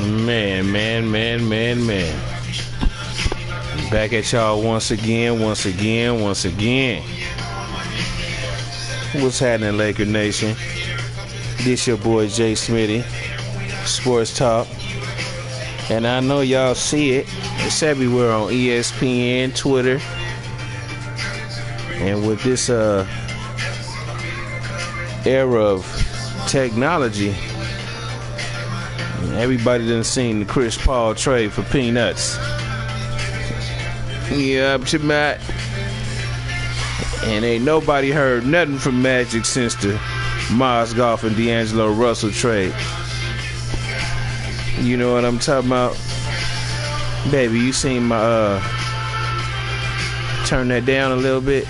Man. Back at y'all once again. What's happening, Laker Nation? This your boy Jaysmitty, Sports Talk. And I know y'all see it. It's everywhere on ESPN, Twitter. And with this era of technology, everybody done seen the Chris Paul trade for peanuts. Yeah, up to Matt. And ain't nobody heard nothing from Magic since the Mozgov and D'Angelo Russell trade. You know what I'm talking about? Baby, you seen my turn that down a little bit?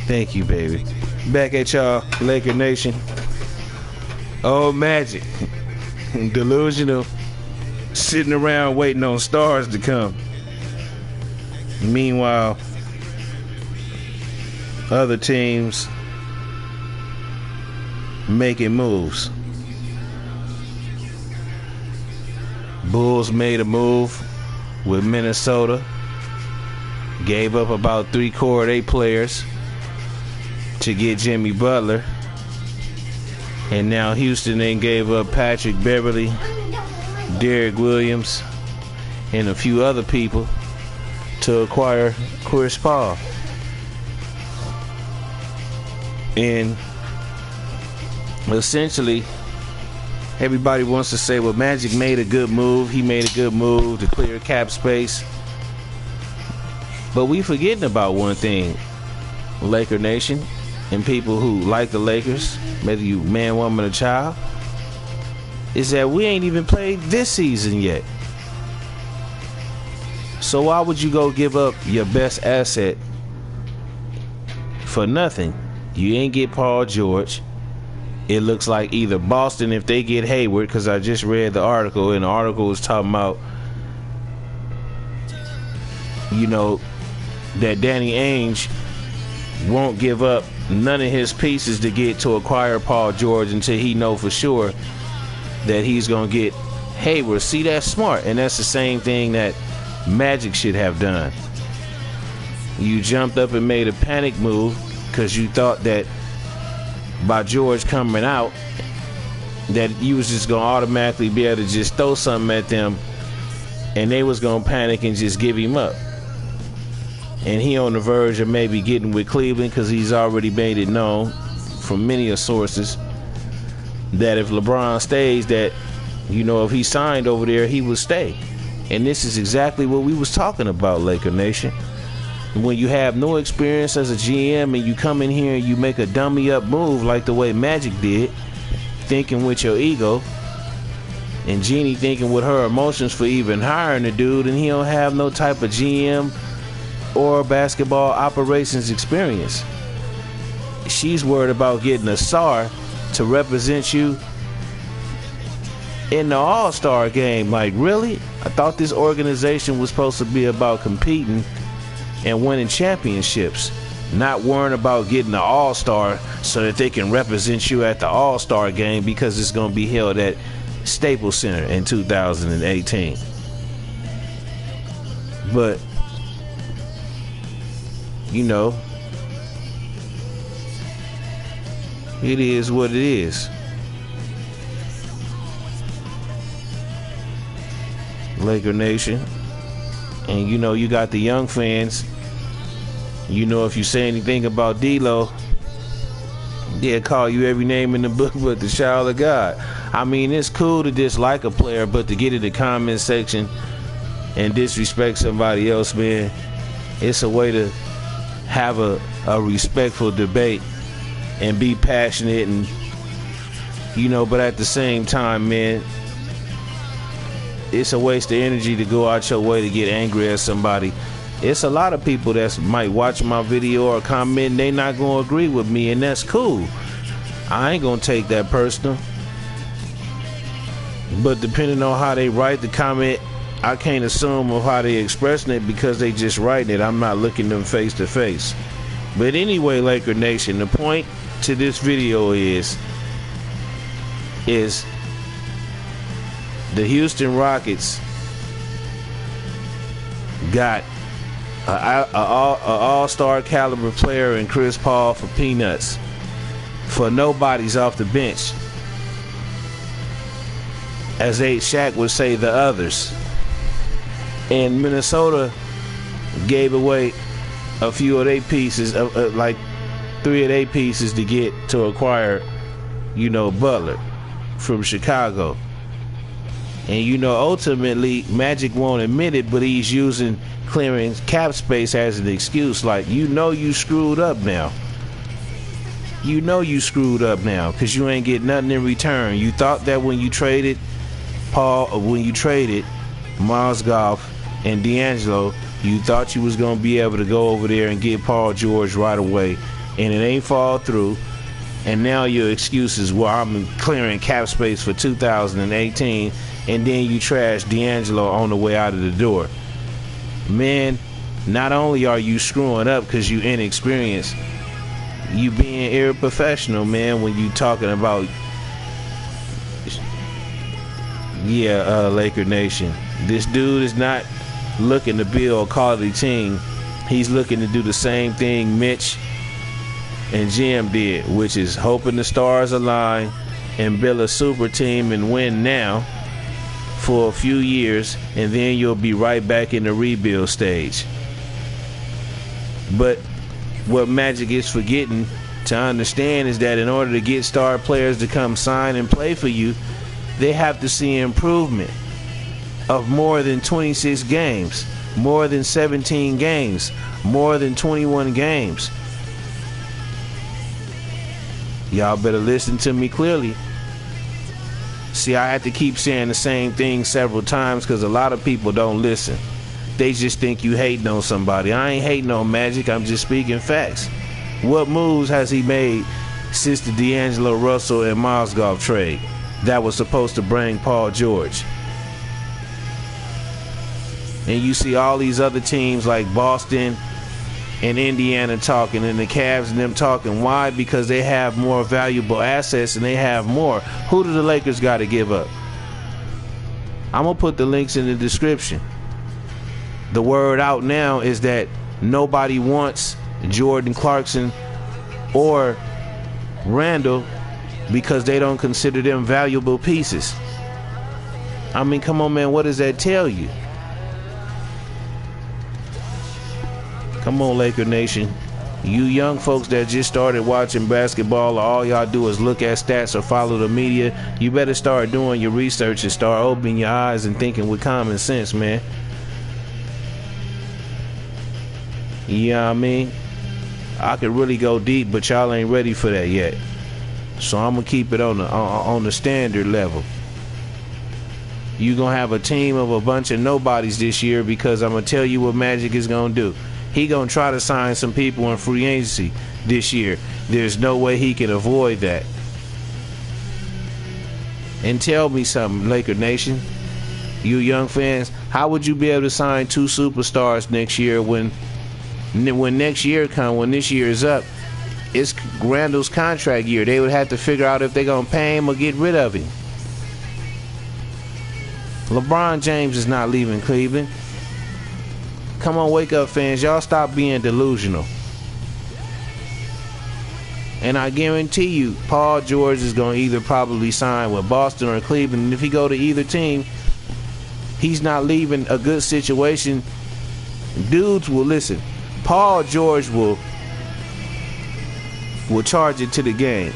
Thank you, baby. Back at y'all, Laker Nation. Oh, Magic. Delusional. Sitting around waiting on stars to come. Meanwhile, other teams making moves. Bulls made a move with Minnesota. Gave up about 3/4 of their players to get Jimmy Butler. And now Houston then gave up Patrick Beverly, Derek Williams, and a few other people to acquire Chris Paul. And essentially, everybody wants to say, well, Magic made a good move. He made a good move to clear cap space. But we forgetting about one thing, Laker Nation, and people who like the Lakers, whether you man, woman, or child, is that we ain't even played this season yet. So why would you go give up your best asset for nothing? You ain't get Paul George. It looks like either Boston, if they get Hayward, because I just read the article, and the article was talking about, you know, that Danny Ainge won't give up none of his pieces to get to acquire Paul George until he know for sure that he's going to get Hayward. See, that's smart, and that's the same thing that Magic should have done. You jumped up and made a panic move because you thought that by George coming out that you was just going to automatically be able to just throw something at them and they was going to panic and just give him up. And he on the verge of maybe getting with Cleveland because he's already made it known from many sources that if LeBron stays, that, you know, if he signed over there, he would stay. And this is exactly what we was talking about, Laker Nation. When you have no experience as a GM and you come in here and you make a dummy up move like the way Magic did, thinking with your ego, and Jeannie thinking with her emotions for even hiring the dude, and he don't have no type of GM or basketball operations experience. She's worried about getting a star to represent you in the All-Star game. Like, really? I thought this organization was supposed to be about competing and winning championships, not worrying about getting an All-Star so that they can represent you at the All-Star game because it's going to be held at Staples Center in 2018. But you know, it is what it is. Laker Nation. And you know, you got the young fans. You know, if you say anything about D-Lo, they'll call you every name in the book but the child of God. I mean, it's cool to dislike a player, but to get in the comment section and disrespect somebody else, man, it's a way to have a respectful debate and be passionate, and you know, but at the same time, man, it's a waste of energy to go out your way to get angry at somebody. It's a lot of people that might watch my video or comment, they not gonna agree with me, and that's cool. I ain't gonna take that personal, but depending on how they write the comment, I can't assume of how they expressing it because they just writing it. I'm not looking them face to face. But anyway, Laker Nation, the point to this video is the Houston Rockets got an all-star caliber player in Chris Paul for peanuts, for nobody's off the bench, as Shaq would say, the others. And Minnesota gave away a few of their pieces, like 3 of their pieces to acquire, Butler from Chicago. And ultimately Magic won't admit it, but he's using clearing cap space as an excuse. Like, you screwed up now. You screwed up now because you ain't get nothing in return. You thought that when you traded Miles Goff and D'Angelo, you thought you was going to be able to go over there and get Paul George right away, and it ain't fall through. And now your excuse is, well, I'm clearing cap space for 2018, and then you trash D'Angelo on the way out of the door. Man, not only are you screwing up because you inexperienced, you being irprofessional, man, when you talking about, Laker Nation. This dude is not looking to build a quality team. He's looking to do the same thing Mitch and Jim did, which is hoping the stars align and build a super team and win now for a few years, and then you'll be right back in the rebuild stage. But what Magic is forgetting to understand is that in order to get star players to come sign and play for you, they have to see improvement of more than 26 games, more than 17 games, more than 21 games. Y'all better listen to me clearly. See, I had to keep saying the same thing several times because a lot of people don't listen. They just think you hating on somebody. I ain't hating on Magic. I'm just speaking facts. What moves has he made since the D'Angelo Russell and Miles Goff trade that was supposed to bring Paul George? And you see all these other teams like Boston and Indiana talking, and the Cavs and them talking. Why? Because they have more valuable assets and they have more. Who do the Lakers got to give up? I'm going to put the links in the description. The word out now is that nobody wants Jordan Clarkson or Randall because they don't consider them valuable pieces. I mean, come on, man, what does that tell you? Come on, Laker Nation. You young folks that just started watching basketball, or all y'all do is look at stats or follow the media, you better start doing your research and start opening your eyes and thinking with common sense, man. You know what I mean? I could really go deep, but y'all ain't ready for that yet. So I'm gonna keep it on the standard level. You gonna have a team of a bunch of nobodies this year, because I'm gonna tell you what Magic is gonna do. He gonna try to sign some people in free agency this year. There's no way he can avoid that. And tell me something, Laker Nation, you young fans, how would you be able to sign 2 superstars next year when next year comes, when this year is up? It's Randall's contract year. They would have to figure out if they're gonna pay him or get rid of him. LeBron James is not leaving Cleveland. Come on, wake up, fans. Y'all stop being delusional. And I guarantee you, Paul George is going to either probably sign with Boston or Cleveland. And if he go to either team, he's not leaving a good situation. Dudes will listen. Paul George will charge it to the game.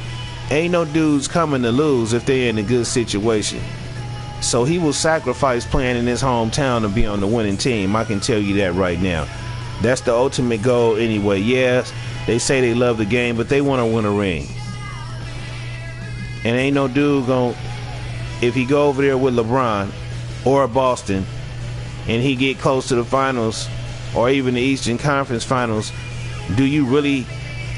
Ain't no dudes coming to lose if they're in a good situation. So he will sacrifice playing in his hometown to be on the winning team. I can tell you that right now. That's the ultimate goal anyway. Yes, they say they love the game, but they want to win a ring. And ain't no dude going, if he go over there with LeBron or Boston and he get close to the finals or even the Eastern Conference Finals, do you really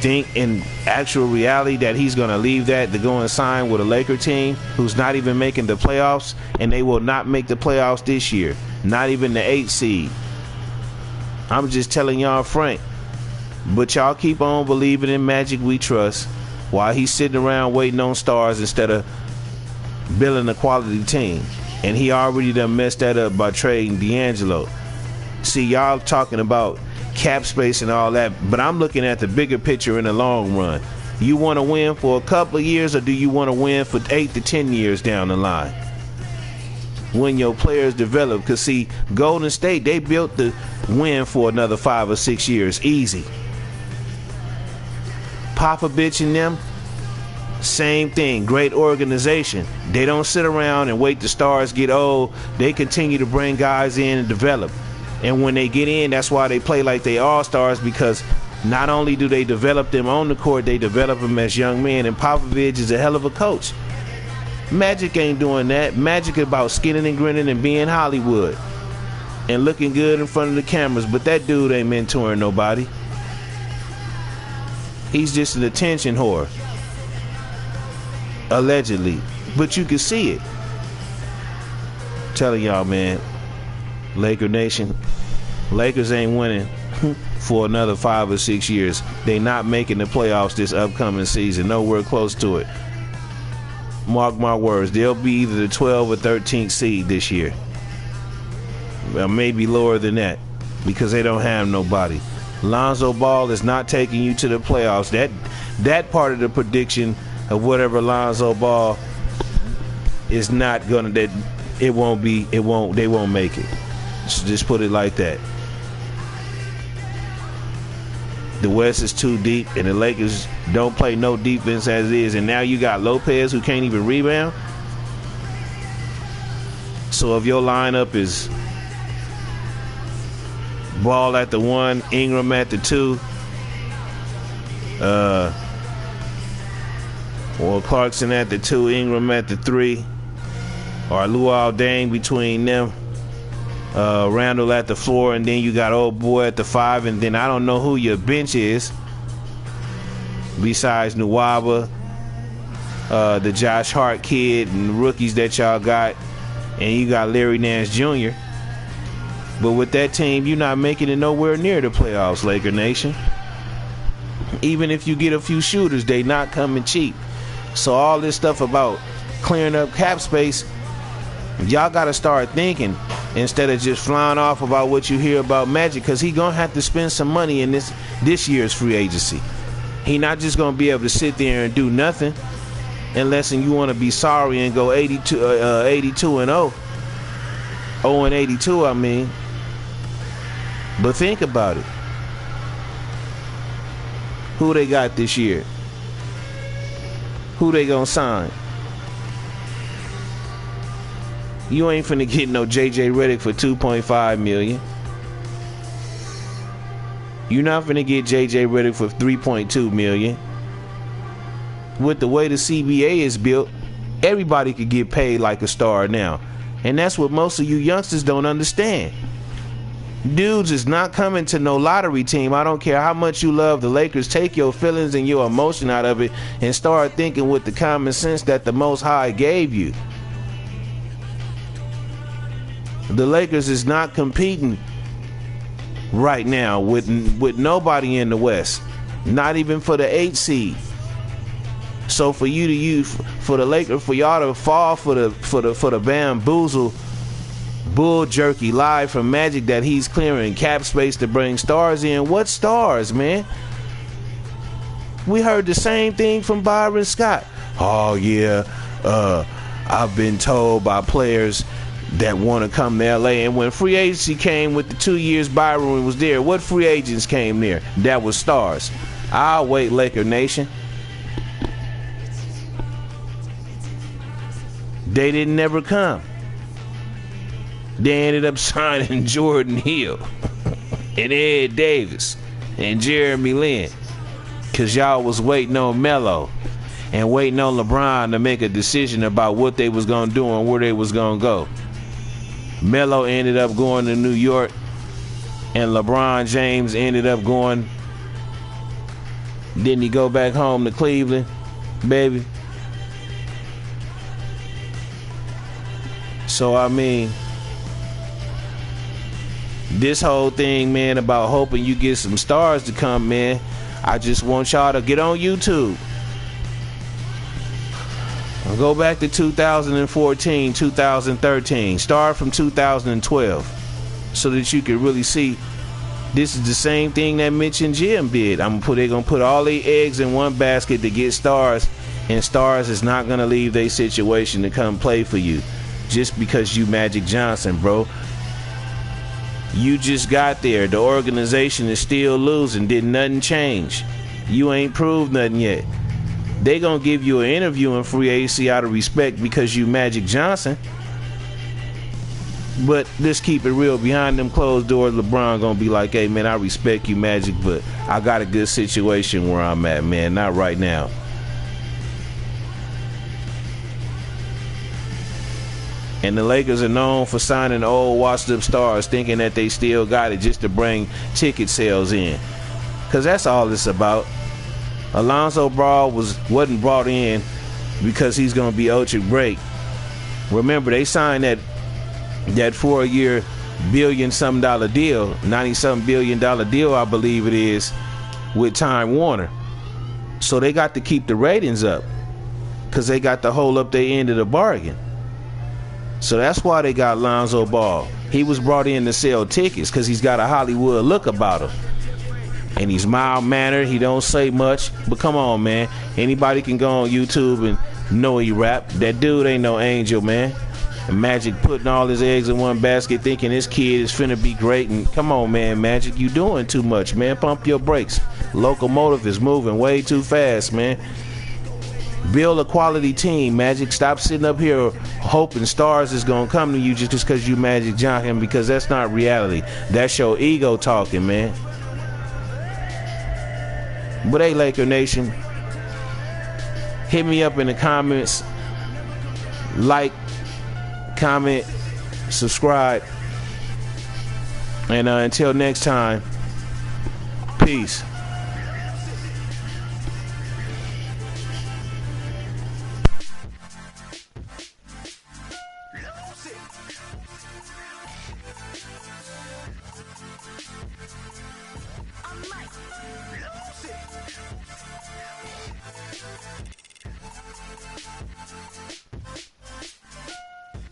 think in actual reality that he's going to leave that to go and sign with a Laker team who's not even making the playoffs? And they will not make the playoffs this year, not even the 8th seed. I'm just telling y'all frank. But y'all keep on believing in Magic we trust while he's sitting around waiting on stars instead of building a quality team. And he already done messed that up by trading D'Angelo. See, y'all talking about cap space and all that, but I'm looking at the bigger picture in the long run. You want to win for a couple of years, or do you want to win for 8 to 10 years down the line when your players develop? Because see, Golden State, they built the win for another 5 or 6 years easy. Popovich and them, same thing. Great organization. They don't sit around and wait the stars get old. They continue to bring guys in and develop. And when they get in, that's why they play like they all-stars, because not only do they develop them on the court, they develop them as young men. And Popovich is a hell of a coach. Magic ain't doing that. Magic is about skinning and grinning and being Hollywood and looking good in front of the cameras. But that dude ain't mentoring nobody. He's just an attention whore. Allegedly. But you can see it. I'm telling y'all, man. Laker Nation, Lakers ain't winning for another 5 or 6 years. They not making the playoffs this upcoming season. Nowhere close to it. Mark my words. They'll be either the 12th or 13th seed this year. Well, maybe lower than that, because they don't have nobody. Lonzo Ball is not taking you to the playoffs. That part of the prediction of whatever Lonzo Ball is not gonna, that they won't make it. So just put it like that. The West is too deep, and the Lakers don't play no defense as it is. And now you got Lopez, who can't even rebound. So if your lineup is Ball at the 1, Ingram at the 2, or Clarkson at the 2, Ingram at the 3, or Luol Deng between them, Randall at the 4, and then you got old boy at the 5, and then I don't know who your bench is besides Nwaba, the Josh Hart kid, and the rookies that y'all got, and you got Larry Nance Jr. But with that team, you're not making it nowhere near the playoffs, Laker Nation. Even if you get a few shooters, they not coming cheap. So all this stuff about clearing up cap space, y'all got to start thinking instead of just flying off about what you hear about Magic, because he going to have to spend some money in this year's free agency. He not just going to be able to sit there and do nothing unless you want to be sorry and go 82 and 0. 0 and 82, I mean. But think about it. Who they got this year? Who they gonna sign? You ain't finna get no JJ Redick for $2.5 million. You're not finna get JJ Redick for $3.2 million. With the way the CBA is built, everybody could get paid like a star now. And that's what most of you youngsters don't understand. Dudes is not coming to no lottery team. I don't care how much you love the Lakers. Take your feelings and your emotion out of it and start thinking with the common sense that the Most High gave you. The Lakers is not competing right now with nobody in the West. Not even for the 8 seed. So for you to use, for the Lakers, for y'all to fall for the bamboozle bull jerky lie from Magic that he's clearing cap space to bring stars in. What stars, man? We heard the same thing from Byron Scott. Oh yeah, I've been told by players that want to come to LA. And when free agency came with the 2 years Byron was there, what free agents came there? That was stars. I'll wait, Laker Nation. They didn't never come. They ended up signing Jordan Hill and Ed Davis and Jeremy Lin, because y'all was waiting on Melo and waiting on LeBron to make a decision about what they was going to do and where they was going to go. Melo ended up going to New York, and LeBron James ended up going. Didn't he go back home to Cleveland, baby? So, I mean, this whole thing, man, about hoping you get some stars to come, man, I just want y'all to get on YouTube. I'll go back to 2014, 2013. Start from 2012 so that you can really see this is the same thing that Mitch and Jim did. They're gonna put all their eggs in one basket to get stars, and stars is not gonna leave their situation to come play for you just because you Magic Johnson, bro. You just got there. The organization is still losing. Did nothing change? You ain't proved nothing yet. They gonna give you an interview in free agency out of respect because you Magic Johnson. But let's keep it real. Behind them closed doors, LeBron gonna be like, hey, man, I respect you, Magic, but I got a good situation where I'm at, man. Not right now. And the Lakers are known for signing old washed-up stars, thinking that they still got it just to bring ticket sales in. Because that's all it's about. Alonzo Ball wasn't brought in because he's going to be ultra great. Remember, they signed that 4-year billion-something deal, $90-something billion deal, I believe it is, with Time Warner. So they got to keep the ratings up because they got to hold up their end of the bargain. So that's why they got Lonzo Ball. He was brought in to sell tickets because he's got a Hollywood look about him. And he's mild-mannered. He don't say much. But come on, man. Anybody can go on YouTube and know he rap. That dude ain't no angel, man. And Magic putting all his eggs in one basket thinking this kid is finna be great. And come on, man, Magic, you doing too much, man. Pump your brakes. Locomotive is moving way too fast, man. Build a quality team, Magic. Stop sitting up here hoping stars is going to come to you just because you Magic Johnson, because that's not reality. That's your ego talking, man. But hey, Laker Nation, hit me up in the comments. Like, comment, subscribe. And until next time, peace.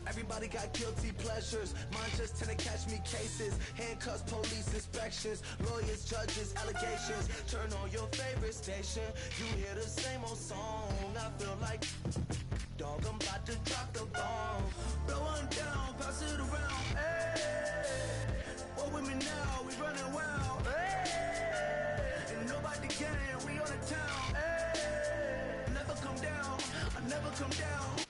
Everybody got guilty pleasures. Mine just tend to catch me cases. Handcuffs, police inspections, lawyers, judges, allegations. Turn on your favorite station. You hear the same old song. I feel like, dog, I'm about to drop the bomb. Blow one down, pass it around. Hey, what with me now? We running wild. Hey, and nobody can. We on the town. Hey, never come down. I never come down.